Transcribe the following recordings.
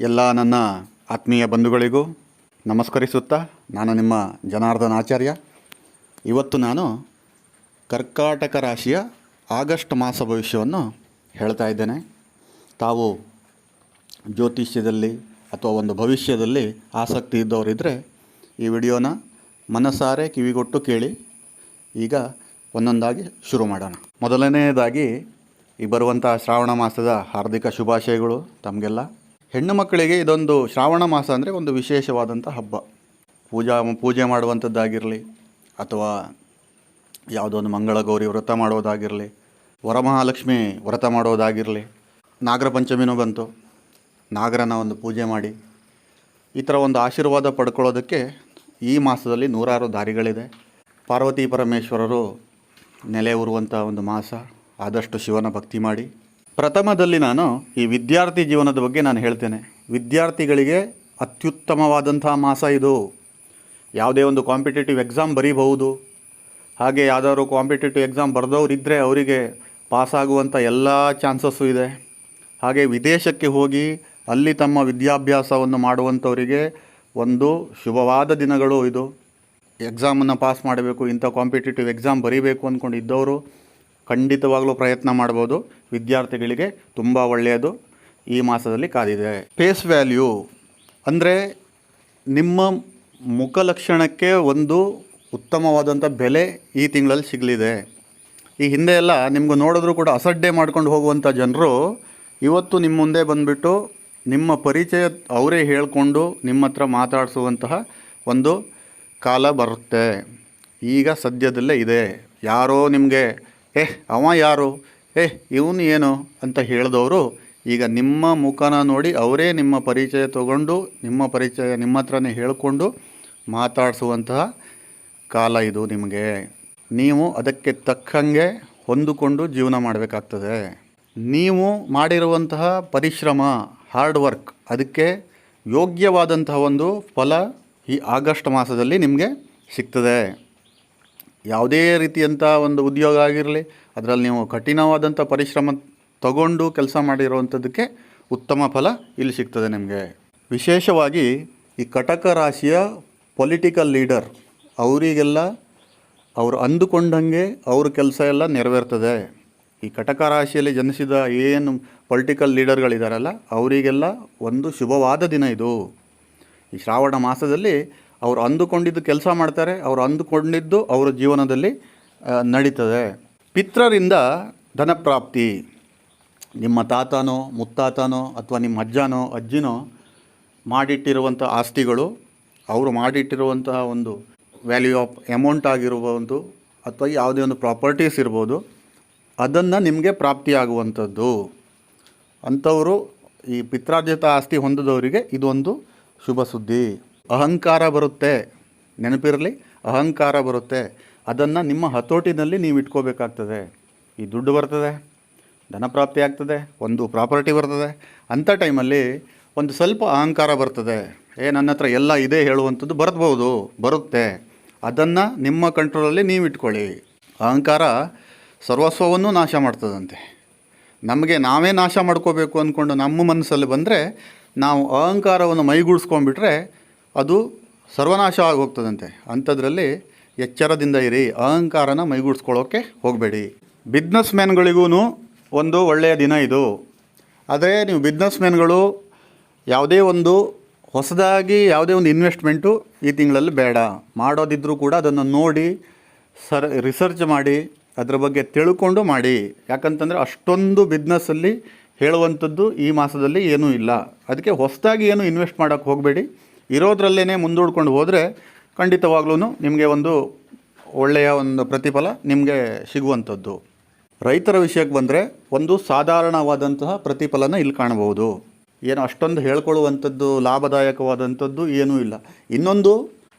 ಎಲ್ಲ ನನ್ನ ಆತ್ಮೀಯ ಬಂಧುಗಳಿಗೂ ನಮಸ್ಕರಿಸುತ್ತಾ ನಾನು ನಿಮ್ಮ ಜನಾರ್ದನ ಆಚಾರ್ಯ. ಇವತ್ತು ನಾನು ಕರ್ಕಾಟಕ ರಾಶಿಯ ಆಗಸ್ಟ್ ಮಾಸ ಭವಿಷ್ಯವನ್ನು ಹೇಳ್ತಾ ಇದ್ದೇನೆ. ತಾವು ಜ್ಯೋತಿಷ್ಯದಲ್ಲಿ ಅಥವಾ ಒಂದು ಭವಿಷ್ಯದಲ್ಲಿ ಆಸಕ್ತಿ ಇದ್ದವರಿದ್ದರೆ ಈ ವಿಡಿಯೋನ ಮನಸಾರೆ ಕಿವಿಗೊಟ್ಟು ಕೇಳಿ. ಈಗ ಒಂದೊಂದಾಗಿ ಶುರು ಮಾಡೋಣ. ಮೊದಲನೆಯದಾಗಿ ಈ ಬರುವಂಥ ಶ್ರಾವಣ ಮಾಸದ ಹಾರ್ದಿಕ ಶುಭಾಶಯಗಳು ತಮಗೆಲ್ಲ. ಹೆಣ್ಣು ಮಕ್ಕಳಿಗೆ ಇದೊಂದು ಶ್ರಾವಣ ಮಾಸ ಅಂದರೆ ಒಂದು ವಿಶೇಷವಾದಂಥ ಹಬ್ಬ. ಪೂಜೆ ಮಾಡುವಂಥದ್ದಾಗಿರಲಿ ಅಥವಾ ಯಾವುದೋ ಒಂದು ಮಂಗಳ ಗೌರಿ ವ್ರತ ಮಾಡೋದಾಗಿರಲಿ, ವರಮಹಾಲಕ್ಷ್ಮಿ ವ್ರತ ಮಾಡೋದಾಗಿರಲಿ, ನಾಗರ ಪಂಚಮಿನೂ ಬಂತು, ನಾಗರನ ಒಂದು ಪೂಜೆ ಮಾಡಿ ಈ ಥರ ಒಂದು ಆಶೀರ್ವಾದ ಪಡ್ಕೊಳ್ಳೋದಕ್ಕೆ ಈ ಮಾಸದಲ್ಲಿ ನೂರಾರು ದಾರಿಗಳಿದೆ. ಪಾರ್ವತಿ ಪರಮೇಶ್ವರರು ನೆಲೆ ಊರುವಂಥ ಒಂದು ಮಾಸ. ಆದಷ್ಟು ಶಿವನ ಭಕ್ತಿ ಮಾಡಿ. ಪ್ರಥಮದಲ್ಲಿ ನಾನು ಈ ವಿದ್ಯಾರ್ಥಿ ಜೀವನದ ಬಗ್ಗೆ ನಾನು ಹೇಳ್ತೇನೆ. ವಿದ್ಯಾರ್ಥಿಗಳಿಗೆ ಅತ್ಯುತ್ತಮವಾದಂಥ ಮಾಸ ಇದು. ಯಾವುದೇ ಒಂದು ಕಾಂಪಿಟೇಟಿವ್ ಎಕ್ಸಾಮ್ ಬರೀಬಹುದು. ಹಾಗೆ ಯಾವುದಾದ್ರು ಕಾಂಪಿಟೇಟಿವ್ ಎಕ್ಸಾಮ್ ಬರೆದವರಿದ್ದರೆ ಅವರಿಗೆ ಪಾಸಾಗುವಂಥ ಎಲ್ಲ ಚಾನ್ಸಸ್ಸು ಇದೆ. ಹಾಗೆ ವಿದೇಶಕ್ಕೆ ಹೋಗಿ ಅಲ್ಲಿ ತಮ್ಮ ವಿದ್ಯಾಭ್ಯಾಸವನ್ನು ಮಾಡುವಂಥವರಿಗೆ ಒಂದು ಶುಭವಾದ ದಿನಗಳು ಇದು. ಎಕ್ಸಾಮನ್ನು ಪಾಸ್ ಮಾಡಬೇಕು, ಇಂಥ ಕಾಂಪಿಟೇಟಿವ್ ಎಕ್ಸಾಮ್ ಬರೀಬೇಕು ಅಂದ್ಕೊಂಡು ಇದ್ದವರು ಖಂಡಿತವಾಗಲೂ ಪ್ರಯತ್ನ ಮಾಡ್ಬೋದು. ವಿದ್ಯಾರ್ಥಿಗಳಿಗೆ ತುಂಬ ಒಳ್ಳೆಯದು ಈ ಮಾಸದಲ್ಲಿ ಕಾದಿದೆ. ಫೇಸ್ ವ್ಯಾಲ್ಯೂ ಅಂದರೆ ನಿಮ್ಮ ಮುಖಲಕ್ಷಣಕ್ಕೆ ಒಂದು ಉತ್ತಮವಾದಂಥ ಬೆಲೆ ಈ ತಿಂಗಳಲ್ಲಿ ಸಿಗಲಿದೆ. ಈ ಹಿಂದೆ ಎಲ್ಲ ನಿಮ್ಗೆ ನೋಡಿದ್ರೂ ಕೂಡ ಅಸಡ್ಡೆ ಮಾಡ್ಕೊಂಡು ಹೋಗುವಂಥ ಜನರು ಇವತ್ತು ನಿಮ್ಮ ಮುಂದೆ ಬಂದುಬಿಟ್ಟು ನಿಮ್ಮ ಪರಿಚಯ ಅವರೇ ಹೇಳಿಕೊಂಡು ನಿಮ್ಮ ಹತ್ರ ಮಾತಾಡಿಸುವಂತಹ ಒಂದು ಕಾಲ ಬರುತ್ತೆ. ಈಗ ಸದ್ಯದಲ್ಲೇ ಇದೆ. ಯಾರೋ ನಿಮಗೆ ಅವ ಯಾರು, ಇವನು ಏನು ಅಂತ ಹೇಳಿದವರು ಈಗ ನಿಮ್ಮ ಮುಖನ ನೋಡಿ ಅವರೇ ನಿಮ್ಮ ಪರಿಚಯ ತಗೊಂಡು ನಿಮ್ಮ ಪರಿಚಯ ನಿಮ್ಮ ಹತ್ರನೇ ಹೇಳಿಕೊಂಡು ಮಾತಾಡಿಸುವಂತಹ ಕಾಲ ಇದು ನಿಮಗೆ. ನೀವು ಅದಕ್ಕೆ ತಕ್ಕಂಗೆ ಹೊಂದಿಕೊಂಡು ಜೀವನ ಮಾಡಬೇಕಾಗ್ತದೆ. ನೀವು ಮಾಡಿರುವಂತಹ ಪರಿಶ್ರಮ, ಹಾರ್ಡ್ ವರ್ಕ್, ಅದಕ್ಕೆ ಯೋಗ್ಯವಾದಂತಹ ಒಂದು ಫಲ ಈ ಆಗಸ್ಟ್ ಮಾಸದಲ್ಲಿ ನಿಮಗೆ ಸಿಗ್ತದೆ. ಯಾವುದೇ ರೀತಿಯಂಥ ಒಂದು ಉದ್ಯೋಗ ಆಗಿರಲಿ, ಅದರಲ್ಲಿ ನೀವು ಕಠಿಣವಾದಂಥ ಪರಿಶ್ರಮ ತಗೊಂಡು ಕೆಲಸ ಮಾಡಿರುವಂಥದ್ದಕ್ಕೆ ಉತ್ತಮ ಫಲ ಇಲ್ಲಿ ಸಿಗ್ತದೆ ನಿಮಗೆ. ವಿಶೇಷವಾಗಿ ಈ ಕಟಕ ರಾಶಿಯ ಪೊಲಿಟಿಕಲ್ ಲೀಡರ್ ಅವರಿಗೆಲ್ಲ ಅವರು ಅಂದುಕೊಂಡಂಗೆ ಅವ್ರ ಕೆಲಸ ಎಲ್ಲ ನೆರವೇರ್ತದೆ. ಈ ಕಟಕ ರಾಶಿಯಲ್ಲಿ ಜನಿಸಿದ ಏನು ಪೊಲಿಟಿಕಲ್ ಲೀಡರ್ಗಳಿದ್ದಾರಲ್ಲ ಅವರಿಗೆಲ್ಲ ಒಂದು ಶುಭವಾದ ದಿನ ಇದು. ಈ ಶ್ರಾವಣ ಮಾಸದಲ್ಲಿ ಅವರು ಅಂದುಕೊಂಡಿದ್ದು ಕೆಲಸ ಮಾಡ್ತಾರೆ. ಅವರು ಅಂದುಕೊಂಡಿದ್ದು ಅವರ ಜೀವನದಲ್ಲಿ ನಡೀತದೆ. ಪಿತೃರಿಂದ ಧನಪ್ರಾಪ್ತಿ. ನಿಮ್ಮ ತಾತನೋ ಮುತ್ತಾತನೋ ಅಥವಾ ನಿಮ್ಮ ಅಜ್ಜನೋ ಅಜ್ಜಿನೋ ಮಾಡಿಟ್ಟಿರುವಂಥ ಆಸ್ತಿಗಳು, ಅವರು ಮಾಡಿಟ್ಟಿರುವಂತಹ ಒಂದು ವ್ಯಾಲ್ಯೂ ಆಫ್ ಅಮೌಂಟ್ ಆಗಿರ್ಬೋದು ಅಥವಾ ಯಾವುದೇ ಒಂದು ಪ್ರಾಪರ್ಟೀಸ್ ಇರ್ಬೋದು, ಅದನ್ನು ನಿಮಗೆ ಪ್ರಾಪ್ತಿಯಾಗುವಂಥದ್ದು. ಅಂಥವರು ಈ ಪಿತ್ರಾರ್ಜಿತ ಆಸ್ತಿ ಹೊಂದಿದವರಿಗೆ ಇದೊಂದು ಶುಭ ಸುದ್ದಿ. ಅಹಂಕಾರ ಬರುತ್ತೆ, ನೆನಪಿರಲಿ, ಅಹಂಕಾರ ಬರುತ್ತೆ. ಅದನ್ನು ನಿಮ್ಮ ಹತೋಟಿನಲ್ಲಿ ನೀವು ಇಟ್ಕೋಬೇಕಾಗ್ತದೆ. ಈ ದುಡ್ಡು ಬರ್ತದೆ, ಧನಪ್ರಾಪ್ತಿ ಆಗ್ತದೆ, ಒಂದು ಪ್ರಾಪರ್ಟಿ ಬರ್ತದೆ. ಅಂಥ ಟೈಮಲ್ಲಿ ಒಂದು ಸ್ವಲ್ಪ ಅಹಂಕಾರ ಬರ್ತದೆ. ನನ್ನ ಹತ್ರ ಎಲ್ಲ ಇದೆ ಹೇಳುವಂಥದ್ದು ಬರುತ್ತೆ. ಅದನ್ನು ನಿಮ್ಮ ಕಂಟ್ರೋಲಲ್ಲಿ ನೀವು ಇಟ್ಕೊಳ್ಳಿ. ಅಹಂಕಾರ ಸರ್ವಸ್ವವನ್ನು ನಾಶ ಮಾಡ್ತದಂತೆ. ನಮಗೆ ನಾವೇ ನಾಶ ಮಾಡ್ಕೋಬೇಕು ಅಂದ್ಕೊಂಡು ನಮ್ಮ ಮನಸ್ಸಲ್ಲಿ ಬಂದರೆ ನಾವು ಅಹಂಕಾರವನ್ನು ಮೈಗೂಡಿಸ್ಕೊಂಡ್ಬಿಟ್ರೆ ಅದು ಸರ್ವನಾಶ ಆಗಿ ಹೋಗ್ತದಂತೆ. ಅಂಥದ್ರಲ್ಲಿ ಎಚ್ಚರದಿಂದ ಇರಿ, ಅಹಂಕಾರನ ಮೈಗೂಡಿಸ್ಕೊಳ್ಳೋಕ್ಕೆ ಹೋಗಬೇಡಿ. ಬಿಸ್ನೆಸ್ ಮ್ಯಾನ್ಗಳಿಗೂ ಒಂದು ಒಳ್ಳೆಯ ದಿನ ಇದು. ಆದರೆ ನೀವು ಬಿಸ್ನೆಸ್ ಮ್ಯಾನ್ಗಳು ಯಾವುದೇ ಒಂದು ಹೊಸದಾಗಿ ಯಾವುದೇ ಒಂದು ಇನ್ವೆಸ್ಟ್ಮೆಂಟು ಈ ತಿಂಗಳಲ್ಲಿ ಬೇಡ. ಮಾಡೋದಿದ್ರೂ ಕೂಡ ಅದನ್ನು ನೋಡಿ ರಿಸರ್ಚ್ ಮಾಡಿ ಅದರ ಬಗ್ಗೆ ತಿಳ್ಕೊಂಡು ಮಾಡಿ. ಯಾಕಂತಂದರೆ ಅಷ್ಟೊಂದು ಬಿಸ್ನೆಸ್ಸಲ್ಲಿ ಹೇಳುವಂಥದ್ದು ಈ ಮಾಸದಲ್ಲಿ ಏನೂ ಇಲ್ಲ. ಅದಕ್ಕೆ ಹೊಸದಾಗಿ ಏನು ಇನ್ವೆಸ್ಟ್ ಮಾಡೋಕ್ಕೆ ಹೋಗಬೇಡಿ. ಇರೋದ್ರಲ್ಲೇ ಮುಂದೂಡ್ಕೊಂಡು ಹೋದರೆ ಖಂಡಿತವಾಗ್ಲೂ ನಿಮಗೆ ಒಂದು ಒಳ್ಳೆಯ ಒಂದು ಪ್ರತಿಫಲ ನಿಮಗೆ ಸಿಗುವಂಥದ್ದು. ರೈತರ ವಿಷಯಕ್ಕೆ ಬಂದರೆ ಒಂದು ಸಾಧಾರಣವಾದಂತಹ ಪ್ರತಿಫಲನ ಇಲ್ಲಿ ಕಾಣಬಹುದು. ಏನು ಅಷ್ಟೊಂದು ಹೇಳ್ಕೊಳ್ಳುವಂಥದ್ದು ಲಾಭದಾಯಕವಾದಂಥದ್ದು ಏನೂ ಇಲ್ಲ. ಇನ್ನೊಂದು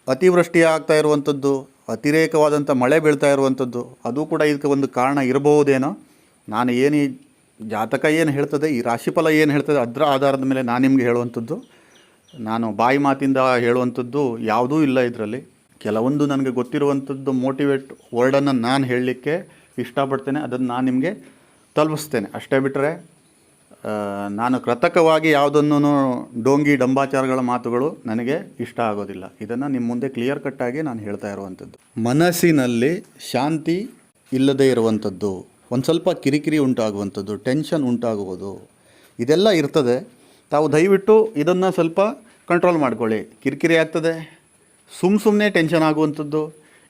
ಅತಿವೃಷ್ಟಿ ಆಗ್ತಾ ಇರುವಂಥದ್ದು, ಅತಿರೇಕವಾದಂಥ ಮಳೆ ಬೀಳ್ತಾ ಇರುವಂಥದ್ದು, ಅದು ಕೂಡ ಇದಕ್ಕೆ ಒಂದು ಕಾರಣ ಇರಬಹುದೇನೋ. ನಾನು ಏನು ಈ ಜಾತಕ ಏನು ಹೇಳ್ತದೆ, ಈ ರಾಶಿಫಲ ಏನು ಹೇಳ್ತದೆ, ಅದರ ಆಧಾರದ ಮೇಲೆ ನಾನು ನಿಮಗೆ ಹೇಳುವಂಥದ್ದು. ನಾನು ಬಾಯಿ ಮಾತಿಂದ ಹೇಳುವಂಥದ್ದು ಯಾವುದೂ ಇಲ್ಲ ಇದರಲ್ಲಿ. ಕೆಲವೊಂದು ನನಗೆ ಗೊತ್ತಿರುವಂಥದ್ದು ಮೋಟಿವೇಟ್ ವರ್ಡನ್ನು ನಾನು ಹೇಳಲಿಕ್ಕೆ ಇಷ್ಟಪಡ್ತೇನೆ. ಅದನ್ನು ನಾನು ನಿಮಗೆ ತಲುಪಿಸ್ತೇನೆ. ಅಷ್ಟೇ ಬಿಟ್ಟರೆ ನಾನು ಕೃತಕವಾಗಿ ಯಾವುದನ್ನು ಡೋಂಗಿ ಡಂಬಾಚಾರಗಳ ಮಾತುಗಳು ನನಗೆ ಇಷ್ಟ ಆಗೋದಿಲ್ಲ. ಇದನ್ನು ನಿಮ್ಮ ಮುಂದೆ ಕ್ಲಿಯರ್ ಕಟ್ಟಾಗಿ ನಾನು ಹೇಳ್ತಾ ಇರುವಂಥದ್ದು. ಮನಸ್ಸಿನಲ್ಲಿ ಶಾಂತಿ ಇಲ್ಲದೇ ಇರುವಂಥದ್ದು, ಒಂದು ಸ್ವಲ್ಪ ಕಿರಿಕಿರಿ ಉಂಟಾಗುವಂಥದ್ದು, ಟೆನ್ಷನ್ ಉಂಟಾಗುವುದು, ಇದೆಲ್ಲ ಇರ್ತದೆ. ತಾವು ದಯವಿಟ್ಟು ಇದನ್ನು ಸ್ವಲ್ಪ ಕಂಟ್ರೋಲ್ ಮಾಡ್ಕೊಳ್ಳಿ. ಕಿರಿಕಿರಿ ಆಗ್ತದೆ, ಸುಮ್ಮನೆ ಟೆನ್ಷನ್ ಆಗುವಂಥದ್ದು,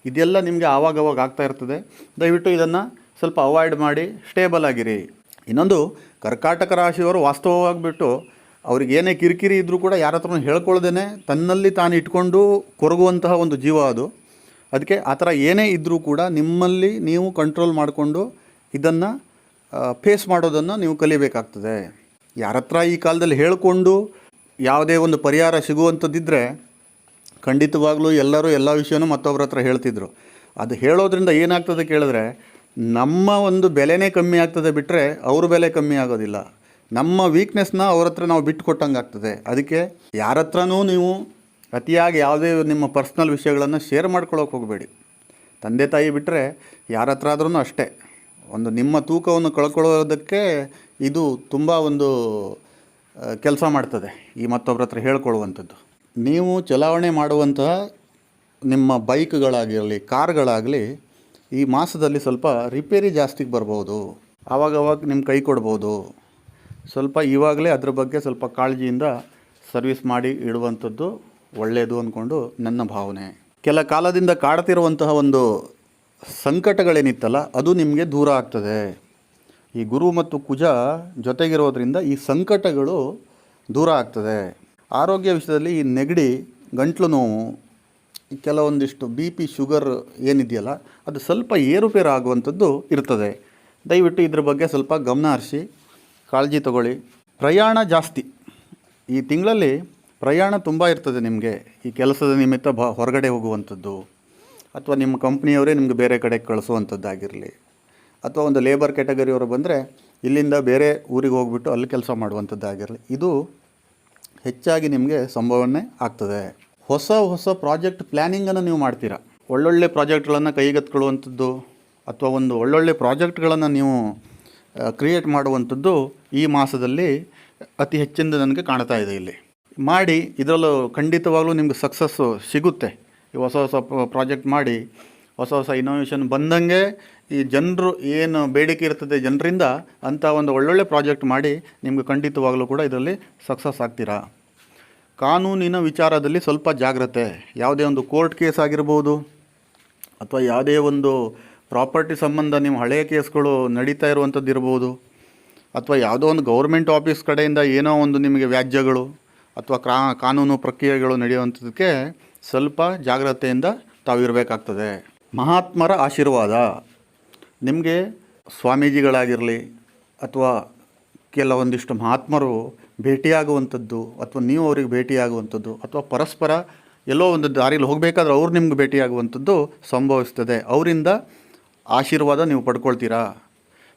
ಇದೆಲ್ಲ ನಿಮಗೆ ಆವಾಗವಾಗ ಆಗ್ತಾ ಇರ್ತದೆ. ದಯವಿಟ್ಟು ಇದನ್ನು ಸ್ವಲ್ಪ ಅವಾಯ್ಡ್ ಮಾಡಿ ಸ್ಟೇಬಲ್ ಆಗಿರಿ. ಇನ್ನೊಂದು, ಕರ್ಕಾಟಕ ರಾಶಿಯವರು ವಾಸ್ತವವಾಗಿಬಿಟ್ಟು ಅವ್ರಿಗೆ ಏನೇ ಕಿರಿಕಿರಿ ಇದ್ದರೂ ಕೂಡ ಯಾರ ಹತ್ರನೂ ಹೇಳ್ಕೊಳ್ದೇ ತನ್ನಲ್ಲಿ ತಾನು ಇಟ್ಕೊಂಡು ಕೊರಗುವಂತಹ ಒಂದು ಜೀವ ಅದು. ಅದಕ್ಕೆ ಆ ಥರ ಏನೇ ಇದ್ದರೂ ಕೂಡ ನಿಮ್ಮಲ್ಲಿ ನೀವು ಕಂಟ್ರೋಲ್ ಮಾಡಿಕೊಂಡು ಇದನ್ನು ಫೇಸ್ ಮಾಡೋದನ್ನು ನೀವು ಕಲಿಬೇಕಾಗ್ತದೆ. ಯಾರ ಹತ್ರ ಈ ಕಾಲದಲ್ಲಿ ಹೇಳಿಕೊಂಡು ಯಾವುದೇ ಒಂದು ಪರಿಹಾರ ಸಿಗುವಂಥದ್ದಿದ್ದರೆ ಖಂಡಿತವಾಗ್ಲೂ ಎಲ್ಲರೂ ಎಲ್ಲ ವಿಷಯನೂ ಮತ್ತೊಬ್ಬರ ಹತ್ರ ಹೇಳ್ತಿದ್ರು. ಅದು ಹೇಳೋದ್ರಿಂದ ಏನಾಗ್ತದೆ ಕೇಳಿದ್ರೆ, ನಮ್ಮ ಒಂದು ಬೆಲೆನೇ ಕಮ್ಮಿ ಆಗ್ತದೆ ಬಿಟ್ಟರೆ ಅವ್ರ ಬೆಲೆ ಕಮ್ಮಿ ಆಗೋದಿಲ್ಲ. ನಮ್ಮ ವೀಕ್ನೆಸ್ನ ಅವ್ರ ಹತ್ರ ನಾವು ಬಿಟ್ಟು ಕೊಟ್ಟಂಗೆ ಆಗ್ತದೆ. ಅದಕ್ಕೆ ಯಾರ ಹತ್ರನೂ ನೀವು ಅತಿಯಾಗಿ ಯಾವುದೇ ನಿಮ್ಮ ಪರ್ಸ್ನಲ್ ವಿಷಯಗಳನ್ನು ಶೇರ್ ಮಾಡ್ಕೊಳ್ಳೋಕೆ ಹೋಗಬೇಡಿ. ತಂದೆ ತಾಯಿ ಬಿಟ್ಟರೆ ಯಾರ ಹತ್ರ ಆದ್ರೂ ಅಷ್ಟೇ. ಒಂದು ನಿಮ್ಮ ತೂಕವನ್ನು ಕಳ್ಕೊಳ್ಳೋದಕ್ಕೆ ಇದು ತುಂಬ ಒಂದು ಕೆಲಸ ಮಾಡ್ತದೆ, ಈ ಮತ್ತೊಬ್ಬರ ಹತ್ರ ಹೇಳ್ಕೊಳ್ಳುವಂಥದ್ದು. ನೀವು ಚಲಾವಣೆ ಮಾಡುವಂತಹ ನಿಮ್ಮ ಬೈಕ್ಗಳಾಗಿರಲಿ, ಕಾರ್ಗಳಾಗಲಿ ಈ ಮಾಸದಲ್ಲಿ ಸ್ವಲ್ಪ ರಿಪೇರಿ ಜಾಸ್ತಿಗೆ ಬರ್ಬೋದು. ಆವಾಗವಾಗ ನಿಮ್ಮ ಕೈ ಕೊಡ್ಬೋದು. ಸ್ವಲ್ಪ ಇವಾಗಲೇ ಅದ್ರ ಬಗ್ಗೆ ಸ್ವಲ್ಪ ಕಾಳಜಿಯಿಂದ ಸರ್ವಿಸ್ ಮಾಡಿ ಇಡುವಂಥದ್ದು ಒಳ್ಳೆಯದು ಅಂದ್ಕೊಂಡು ನನ್ನ ಭಾವನೆ. ಕೆಲ ಕಾಲದಿಂದ ಕಾಡ್ತಿರುವಂತಹ ಒಂದು ಸಂಕಟಗಳೇನಿತ್ತಲ್ಲ ಅದು ನಿಮಗೆ ದೂರ ಆಗ್ತದೆ. ಈ ಗುರು ಮತ್ತು ಕುಜ ಜೊತೆಗಿರೋದ್ರಿಂದ ಈ ಸಂಕಟಗಳು ದೂರ ಆಗ್ತದೆ. ಆರೋಗ್ಯ ವಿಷಯದಲ್ಲಿ ಈ ನೆಗಡಿ, ಗಂಟ್ಲು ನೋವು, ಕೆಲವೊಂದಿಷ್ಟು BP, ಶುಗರ್ ಏನಿದೆಯಲ್ಲ ಅದು ಸ್ವಲ್ಪ ಏರುಪೇರು ಆಗುವಂಥದ್ದು ಇರ್ತದೆ. ದಯವಿಟ್ಟು ಇದ್ರ ಬಗ್ಗೆ ಸ್ವಲ್ಪ ಗಮನ ಹರಿಸಿ ಕಾಳಜಿ ತಗೊಳ್ಳಿ. ಪ್ರಯಾಣ ಜಾಸ್ತಿ ಈ ತಿಂಗಳಲ್ಲಿ, ಪ್ರಯಾಣ ತುಂಬ ಇರ್ತದೆ ನಿಮಗೆ. ಈ ಕೆಲಸದ ನಿಮಿತ್ತ ಹೊರಗಡೆ ಹೋಗುವಂಥದ್ದು, ಅಥವಾ ನಿಮ್ಮ ಕಂಪ್ನಿಯವರೇ ನಿಮಗೆ ಬೇರೆ ಕಡೆ ಕಳಿಸುವಂಥದ್ದಾಗಿರಲಿ, ಅಥವಾ ಒಂದು ಲೇಬರ್ ಕ್ಯಾಟಗರಿಯವರು ಬಂದರೆ ಇಲ್ಲಿಂದ ಬೇರೆ ಊರಿಗೆ ಹೋಗ್ಬಿಟ್ಟು ಅಲ್ಲಿ ಕೆಲಸ ಮಾಡುವಂಥದ್ದಾಗಿರಲಿ, ಇದು ಹೆಚ್ಚಾಗಿ ನಿಮಗೆ ಸಂಭವನೆ ಆಗ್ತದೆ. ಹೊಸ ಪ್ರಾಜೆಕ್ಟ್ ಪ್ಲ್ಯಾನಿಂಗನ್ನು ನೀವು ಮಾಡ್ತೀರಾ. ಒಳ್ಳೊಳ್ಳೆ ಪ್ರಾಜೆಕ್ಟ್ಗಳನ್ನು ಕೈಗೆತ್ಕೊಳ್ಳುವಂಥದ್ದು ಅಥವಾ ಒಂದು ಒಳ್ಳೊಳ್ಳೆ ಪ್ರಾಜೆಕ್ಟ್ಗಳನ್ನು ನೀವು ಕ್ರಿಯೇಟ್ ಮಾಡುವಂಥದ್ದು ಈ ಮಾಸದಲ್ಲಿ ಅತಿ ಹೆಚ್ಚಿಂದ ನನಗೆ ಕಾಣ್ತಾ ಇದೆ. ಇಲ್ಲಿ ಮಾಡಿ ಇದರಲ್ಲೂ ಖಂಡಿತವಾಗ್ಲೂ ನಿಮ್ಗೆ ಸಕ್ಸಸ್ಸು ಸಿಗುತ್ತೆ. ಈ ಹೊಸ ಪ್ರಾಜೆಕ್ಟ್ ಮಾಡಿ ಹೊಸ ಇನೋವೇಷನ್ ಬಂದಂಗೆ ಈ ಜನರು ಏನು ಬೇಡಿಕೆ ಇರ್ತದೆ ಜನರಿಂದ, ಅಂಥ ಒಂದು ಒಳ್ಳೊಳ್ಳೆ ಪ್ರಾಜೆಕ್ಟ್ ಮಾಡಿ ನಿಮ್ಗೆ ಖಂಡಿತವಾಗಲೂ ಕೂಡ ಇದರಲ್ಲಿ ಸಕ್ಸಸ್ ಆಗ್ತೀರಾ. ಕಾನೂನಿನ ವಿಚಾರದಲ್ಲಿ ಸ್ವಲ್ಪ ಜಾಗ್ರತೆ. ಯಾವುದೇ ಒಂದು ಕೋರ್ಟ್ ಕೇಸ್ ಆಗಿರ್ಬೋದು, ಅಥವಾ ಯಾವುದೇ ಒಂದು ಪ್ರಾಪರ್ಟಿ ಸಂಬಂಧ ನಿಮ್ಮ ಹಳೆಯ ಕೇಸ್ಗಳು ನಡೀತಾ ಇರುವಂಥದ್ದು ಇರ್ಬೋದು, ಅಥವಾ ಯಾವುದೋ ಒಂದು ಗೌರ್ಮೆಂಟ್ ಆಫೀಸ್ ಕಡೆಯಿಂದ ಏನೋ ಒಂದು ನಿಮಗೆ ವ್ಯಾಜ್ಯಗಳು ಅಥವಾ ಕಾನೂನು ಪ್ರಕ್ರಿಯೆಗಳು ನಡೆಯುವಂಥದ್ದಕ್ಕೆ ಸ್ವಲ್ಪ ಜಾಗ್ರತೆಯಿಂದ ತಾವಿರಬೇಕಾಗ್ತದೆ. ಮಹಾತ್ಮರ ಆಶೀರ್ವಾದ ನಿಮಗೆ ಸ್ವಾಮೀಜಿಗಳಾಗಿರಲಿ ಅಥವಾ ಕೆಲವೊಂದಿಷ್ಟು ಮಹಾತ್ಮರು ಭೇಟಿಯಾಗುವಂಥದ್ದು, ಅಥವಾ ನೀವು ಅವರಿಗೆ ಭೇಟಿಯಾಗುವಂಥದ್ದು, ಅಥವಾ ಪರಸ್ಪರ ಎಲ್ಲೋ ಒಂದು ದಾರಿಯಲ್ಲಿ ಹೋಗಬೇಕಾದ್ರೆ ಅವ್ರು ನಿಮ್ಗೆ ಭೇಟಿಯಾಗುವಂಥದ್ದು ಸಂಭವಿಸ್ತದೆ. ಅವರಿಂದ ಆಶೀರ್ವಾದ ನೀವು ಪಡ್ಕೊಳ್ತೀರಾ.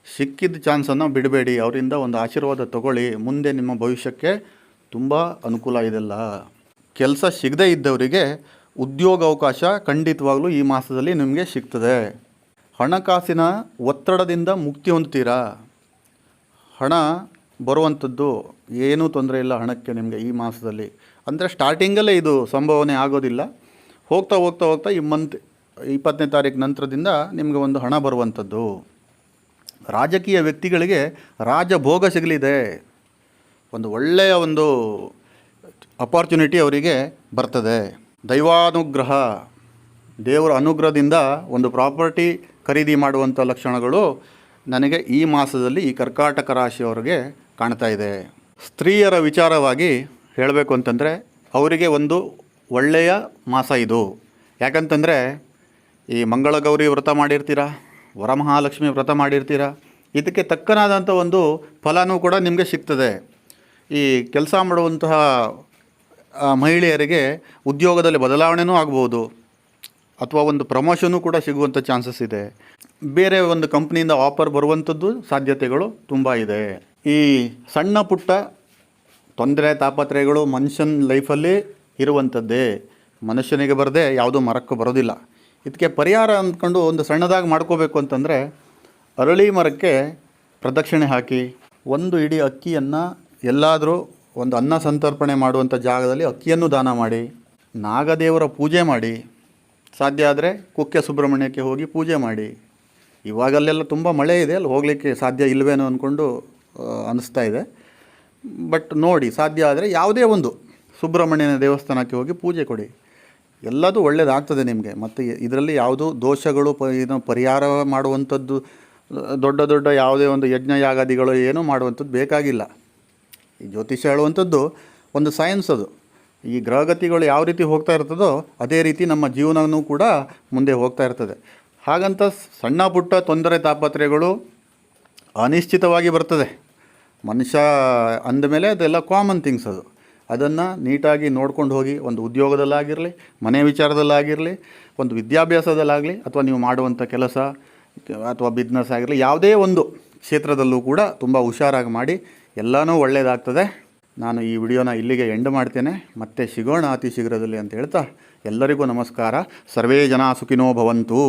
ಸಿಕ್ಕಿದ ಚಾನ್ಸನ್ನು ಬಿಡಬೇಡಿ, ಅವರಿಂದ ಒಂದು ಆಶೀರ್ವಾದ ತಗೊಳ್ಳಿ. ಮುಂದೆ ನಿಮ್ಮ ಭವಿಷ್ಯಕ್ಕೆ ತುಂಬ ಅನುಕೂಲ ಇದೆಲ್ಲ. ಕೆಲಸ ಸಿಗದೇ ಇದ್ದವರಿಗೆ ಉದ್ಯೋಗಾವಕಾಶ ಖಂಡಿತವಾಗ್ಲೂ ಈ ಮಾಸದಲ್ಲಿ ನಿಮಗೆ ಸಿಗ್ತದೆ. ಹಣಕಾಸಿನ ಒತ್ತಡದಿಂದ ಮುಕ್ತಿ ಹೊಂದ್ತೀರಾ. ಹಣ ಬರುವಂಥದ್ದು ಏನೂ ತೊಂದರೆ ಇಲ್ಲ ಹಣಕ್ಕೆ ನಿಮಗೆ ಈ ಮಾಸದಲ್ಲಿ. ಅಂದರೆ ಸ್ಟಾರ್ಟಿಂಗಲ್ಲೇ ಇದು ಸಂಭವನೆ ಆಗೋದಿಲ್ಲ. ಹೋಗ್ತಾ ಈ ಮಂತ್ 20ನೇ ತಾರೀಕು ನಂತರದಿಂದ ನಿಮಗೆ ಒಂದು ಹಣ ಬರುವಂಥದ್ದು. ರಾಜಕೀಯ ವ್ಯಕ್ತಿಗಳಿಗೆ ರಾಜಭೋಗ ಸಿಗಲಿದೆ. ಒಂದು ಒಳ್ಳೆಯ ಒಂದು ಅಪಾರ್ಚುನಿಟಿ ಅವರಿಗೆ ಬರ್ತದೆ. ದೈವಾನುಗ್ರಹ, ದೇವರ ಅನುಗ್ರಹದಿಂದ ಒಂದು ಪ್ರಾಪರ್ಟಿ ಖರೀದಿ ಮಾಡುವಂಥ ಲಕ್ಷಣಗಳು ನನಗೆ ಈ ಮಾಸದಲ್ಲಿ ಈ ಕರ್ಕಾಟಕ ರಾಶಿಯವರಿಗೆ ಕಾಣ್ತಾ ಇದೆ. ಸ್ತ್ರೀಯರ ವಿಚಾರವಾಗಿ ಹೇಳಬೇಕು ಅಂತಂದರೆ ಅವರಿಗೆ ಒಂದು ಒಳ್ಳೆಯ ಮಾಸ ಇದು. ಯಾಕಂತಂದರೆ ಈ ಮಂಗಳಗೌರಿ ವ್ರತ ಮಾಡಿರ್ತೀರ, ವರಮಹಾಲಕ್ಷ್ಮಿ ವ್ರತ ಮಾಡಿರ್ತೀರ, ಇದಕ್ಕೆ ತಕ್ಕನಾದಂಥ ಒಂದು ಫಲನೂ ಕೂಡ ನಿಮಗೆ ಸಿಗ್ತದೆ. ಈ ಕೆಲಸ ಮಾಡುವಂತಹ ಮಹಿಳೆಯರಿಗೆ ಉದ್ಯೋಗದಲ್ಲಿ ಬದಲಾವಣೆಯೂ ಆಗ್ಬೋದು, ಅಥವಾ ಒಂದು ಪ್ರಮೋಷನು ಕೂಡ ಸಿಗುವಂಥ ಚಾನ್ಸಸ್ ಇದೆ. ಬೇರೆ ಒಂದು ಕಂಪ್ನಿಯಿಂದ ಆಫರ್ ಬರುವಂಥದ್ದು ಸಾಧ್ಯತೆಗಳು ತುಂಬ ಇದೆ. ಈ ಸಣ್ಣ ಪುಟ್ಟ ತೊಂದರೆ ತಾಪತ್ರಯಗಳು ಮನುಷ್ಯನ ಲೈಫಲ್ಲಿ ಇರುವಂಥದ್ದೇ. ಮನುಷ್ಯನಿಗೆ ಬರದೆ ಯಾವುದೂ ಮರಕ್ಕೆ ಬರೋದಿಲ್ಲ. ಇದಕ್ಕೆ ಪರಿಹಾರ ಅಂದ್ಕೊಂಡು ಒಂದು ಸಣ್ಣದಾಗಿ ಮಾಡ್ಕೋಬೇಕು ಅಂತಂದರೆ, ಅರಳಿ ಮರಕ್ಕೆ ಪ್ರದಕ್ಷಿಣೆ ಹಾಕಿ ಒಂದು ಇಡೀ ಅಕ್ಕಿಯನ್ನು ಎಲ್ಲಾದರೂ ಒಂದು ಅನ್ನ ಸಂತರ್ಪಣೆ ಮಾಡುವಂಥ ಜಾಗದಲ್ಲಿ ಅಕ್ಕಿಯನ್ನು ದಾನ ಮಾಡಿ, ನಾಗದೇವರ ಪೂಜೆ ಮಾಡಿ, ಸಾಧ್ಯ ಆದರೆ ಕುಕ್ಕೆ ಸುಬ್ರಹ್ಮಣ್ಯಕ್ಕೆ ಹೋಗಿ ಪೂಜೆ ಮಾಡಿ. ಇವಾಗಲ್ಲೆಲ್ಲ ತುಂಬ ಮಳೆ ಇದೆ, ಅಲ್ಲಿ ಹೋಗಲಿಕ್ಕೆ ಸಾಧ್ಯ ಇಲ್ಲವೇನೋ ಅಂದ್ಕೊಂಡು ಅನಿಸ್ತಾ ಇದೆ. ಬಟ್ ನೋಡಿ, ಸಾಧ್ಯ ಆದರೆ ಯಾವುದೇ ಒಂದು ಸುಬ್ರಹ್ಮಣ್ಯನ ದೇವಸ್ಥಾನಕ್ಕೆ ಹೋಗಿ ಪೂಜೆ ಕೊಡಿ, ಎಲ್ಲದೂ ಒಳ್ಳೆಯದಾಗ್ತದೆ ನಿಮಗೆ. ಮತ್ತು ಇದರಲ್ಲಿ ಯಾವುದೂ ದೋಷಗಳು ಪರಿಹಾರ ಮಾಡುವಂಥದ್ದು, ದೊಡ್ಡ ದೊಡ್ಡ ಯಾವುದೇ ಒಂದು ಯಜ್ಞ ಯಾಗಾದಿಗಳು ಏನೂ ಮಾಡುವಂಥದ್ದು ಬೇಕಾಗಿಲ್ಲ. ಈ ಜ್ಯೋತಿಷ್ಯ ಹೇಳುವಂಥದ್ದು ಒಂದು ಸೈನ್ಸ್. ಅದು ಈ ಗ್ರಹಗತಿಗಳು ಯಾವ ರೀತಿ ಹೋಗ್ತಾ ಇರ್ತದೋ ಅದೇ ರೀತಿ ನಮ್ಮ ಜೀವನವೂ ಕೂಡ ಮುಂದೆ ಹೋಗ್ತಾ ಇರ್ತದೆ. ಹಾಗಂತ ಸಣ್ಣ ಪುಟ್ಟ ತೊಂದರೆ ತಾಪತ್ರೆಗಳು ಅನಿಶ್ಚಿತವಾಗಿ ಬರ್ತದೆ. ಮನುಷ್ಯ ಅಂದಮೇಲೆ ಅದೆಲ್ಲ ಕಾಮನ್ ಥಿಂಗ್ಸ್. ಅದನ್ನು ನೀಟಾಗಿ ನೋಡ್ಕೊಂಡು ಹೋಗಿ, ಒಂದು ಉದ್ಯೋಗದಲ್ಲಾಗಿರಲಿ, ಮನೆ ವಿಚಾರದಲ್ಲಾಗಿರಲಿ, ಒಂದು ವಿದ್ಯಾಭ್ಯಾಸದಲ್ಲಾಗಲಿ, ಅಥವಾ ನೀವು ಮಾಡುವಂಥ ಕೆಲಸ ಅಥವಾ ಬಿಸ್ನೆಸ್ ಆಗಿರಲಿ, ಯಾವುದೇ ಒಂದು ಕ್ಷೇತ್ರದಲ್ಲೂ ಕೂಡ ತುಂಬ ಹುಷಾರಾಗಿ ಮಾಡಿ, ಎಲ್ಲನೂ ಒಳ್ಳೆಯದಾಗ್ತದೆ. ನಾನು ಈ ವಿಡಿಯೋನ ಇಲ್ಲಿಗೆ ಎಂಡ್ ಮಾಡ್ತೇನೆ. ಮತ್ತೆ ಸಿಗೋಣ ಅತಿ ಶೀಘ್ರದಲ್ಲಿ ಅಂತ ಹೇಳ್ತಾ ಎಲ್ಲರಿಗೂ ನಮಸ್ಕಾರ. ಸರ್ವೇ ಜನ ಸುಖಿನೋ ಭವಂತು.